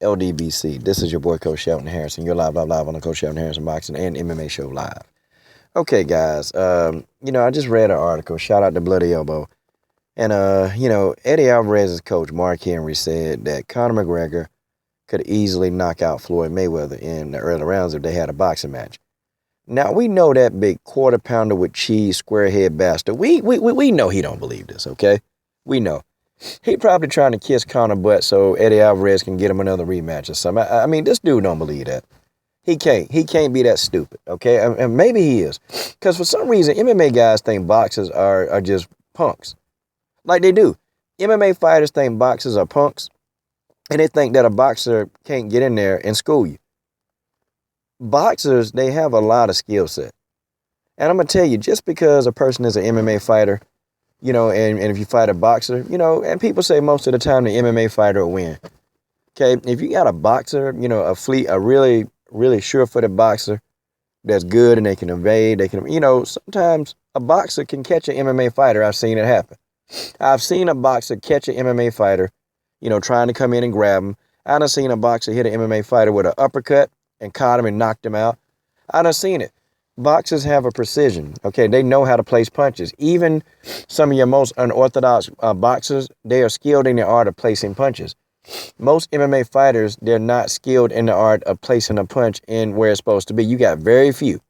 LDBC. This is your boy, Coach Shelton Harrison. You're live on the Coach Shelton Harrison Boxing and MMA Show Live. Okay, guys. I just read an article. Shout out to Bloody Elbow. And, Eddie Alvarez's coach, Mark Henry, said that Conor McGregor could easily knock out Floyd Mayweather in the early rounds if they had a boxing match. Now, we know that big quarter pounder with cheese, square head bastard. We know he don't believe this, okay? We know. He probably trying to kiss Conor butt so Eddie Alvarez can get him another rematch or something. I mean, this dude don't believe that. He can't. He can't be that stupid, okay? And maybe he is. Because for some reason, MMA guys think boxers are just punks. Like they do. MMA fighters think boxers are punks. And they think that a boxer can't get in there and school you. Boxers, they have a lot of skill set. And I'm going to tell you, just because a person is an MMA fighter, and if you fight a boxer, and people say most of the time the MMA fighter will win. Okay, if you got a boxer, a really, really sure-footed boxer that's good and they can evade, sometimes a boxer can catch an MMA fighter. I've seen it happen. I've seen a boxer catch an MMA fighter, trying to come in and grab him. I done seen a boxer hit an MMA fighter with an uppercut and caught him and knocked him out. I done seen it. Boxers have a precision, okay? They know how to place punches. Even some of your most unorthodox boxers, they are skilled in the art of placing punches. Most MMA fighters, they're not skilled in the art of placing a punch in where it's supposed to be. You got very few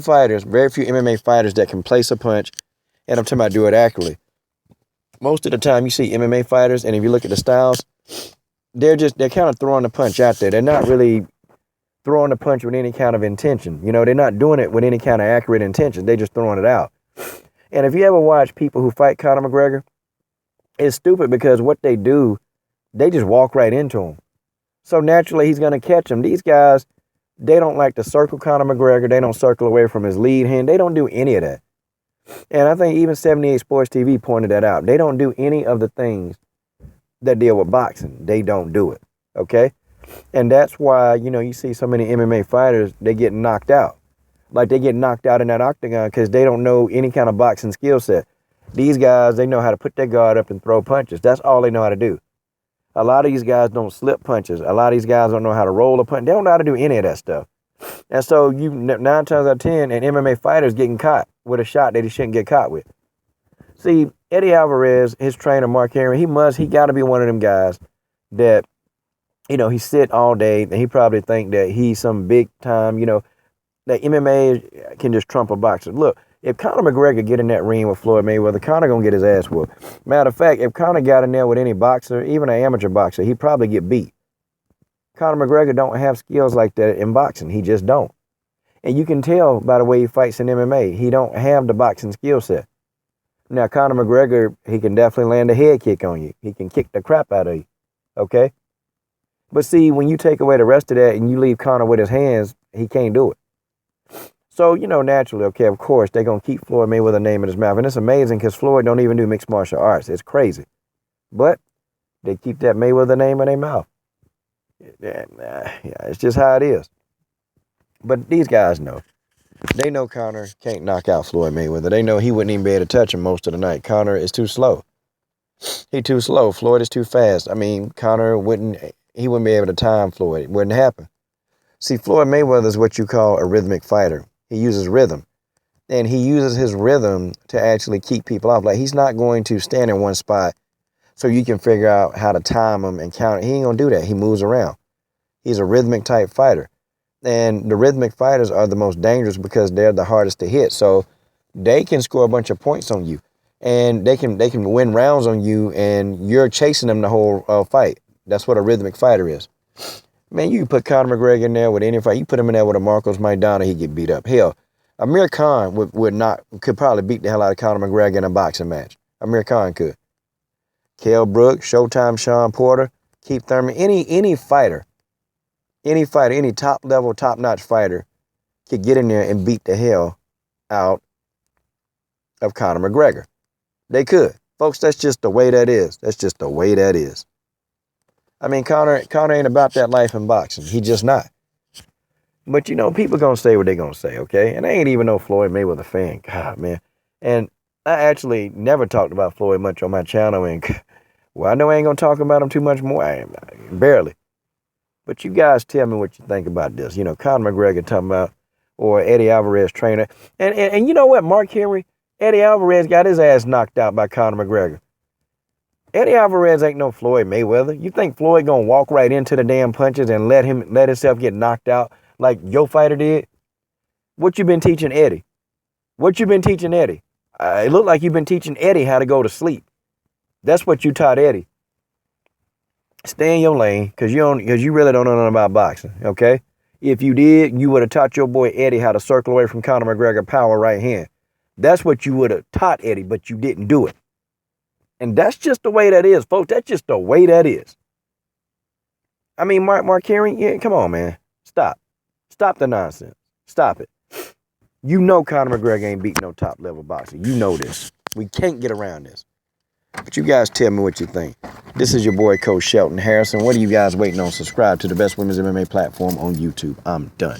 fighters, very few MMA fighters that can place a punch, and I'm talking about do it accurately. Most of the time you see MMA fighters, and if you look at the styles, they're kind of throwing the punch out there. They're not really throwing the punch with any kind of intention. They're not doing it with any kind of accurate intention. They're just throwing it out. And if you ever watch people who fight Conor McGregor, it's stupid because what they do, they just walk right into him. So naturally, he's going to catch him. These guys, they don't like to circle Conor McGregor. They don't circle away from his lead hand. They don't do any of that. And I think even 78 Sports TV pointed that out. They don't do any of the things that deal with boxing. They don't do it. Okay? And that's why, you see so many MMA fighters, they get knocked out. Like they get knocked out in that octagon because they don't know any kind of boxing skill set. These guys, they know how to put their guard up and throw punches. That's all they know how to do. A lot of these guys don't slip punches. A lot of these guys don't know how to roll a punch. They don't know how to do any of that stuff. And so 9 times out of 10, an MMA fighter is getting caught with a shot that he shouldn't get caught with. See, Eddie Alvarez, his trainer, Mark Henry, he got to be one of them guys that, he sit all day and he probably think that he's some big time, that MMA can just trump a boxer. Look, if Conor McGregor get in that ring with Floyd Mayweather, Conor gonna get his ass whooped. Matter of fact, if Conor got in there with any boxer, even an amateur boxer, he'd probably get beat. Conor McGregor don't have skills like that in boxing. He just don't. And you can tell by the way he fights in MMA, he don't have the boxing skill set. Now, Conor McGregor, he can definitely land a head kick on you. He can kick the crap out of you. Okay? But see, when you take away the rest of that and you leave Conor with his hands, he can't do it. So, naturally, okay, of course, they're going to keep Floyd Mayweather's name in his mouth. And it's amazing because Floyd don't even do mixed martial arts. It's crazy. But they keep that Mayweather name in their mouth. Yeah, it's just how it is. But these guys know. They know Conor can't knock out Floyd Mayweather. They know he wouldn't even be able to touch him most of the night. Conor is too slow. He too slow. Floyd is too fast. I mean, Conor wouldn't be able to time Floyd. It wouldn't happen. See, Floyd Mayweather is what you call a rhythmic fighter. He uses rhythm. And he uses his rhythm to actually keep people off. Like, he's not going to stand in one spot so you can figure out how to time him and count. He ain't going to do that. He moves around. He's a rhythmic type fighter. And the rhythmic fighters are the most dangerous because they're the hardest to hit. So they can score a bunch of points on you. And they can win rounds on you, and you're chasing them the whole fight. That's what a rhythmic fighter is. Man, you put Conor McGregor in there with any fight. You put him in there with a Marcos Maidana, he'd get beat up. Hell, Amir Khan could probably beat the hell out of Conor McGregor in a boxing match. Amir Khan could. Kell Brooks, Showtime Sean Porter, Keith Thurman, any fighter, any top-level, top-notch fighter could get in there and beat the hell out of Conor McGregor. They could. Folks, that's just the way that is. That's just the way that is. I mean, Conor ain't about that life in boxing. He just not. But, people going to say what they going to say, okay? And I ain't even no Floyd Mayweather fan. God, man. And I actually never talked about Floyd much on my channel. And Well, I know I ain't going to talk about him too much more. Barely. But you guys tell me what you think about this. You know, Conor McGregor talking about, or Eddie Alvarez trainer. And you know what, Mark Henry? Eddie Alvarez got his ass knocked out by Conor McGregor. Eddie Alvarez ain't no Floyd Mayweather. You think Floyd gonna walk right into the damn punches and let himself get knocked out like your fighter did? What you been teaching Eddie? What you been teaching Eddie? It looked like you've been teaching Eddie how to go to sleep. That's what you taught Eddie. Stay in your lane, because you really don't know nothing about boxing, okay? If you did, you would have taught your boy Eddie how to circle away from Conor McGregor power right hand. That's what you would have taught Eddie, but you didn't do it. And that's just the way that is, folks. That's just the way that is. I mean, Mark Henry, yeah, come on, man. Stop. Stop the nonsense. Stop it. You know Conor McGregor ain't beating no top-level boxer. You know this. We can't get around this. But you guys tell me what you think. This is your boy, Coach Shelton Harrison. What are you guys waiting on? Subscribe to the best women's MMA platform on YouTube. I'm done.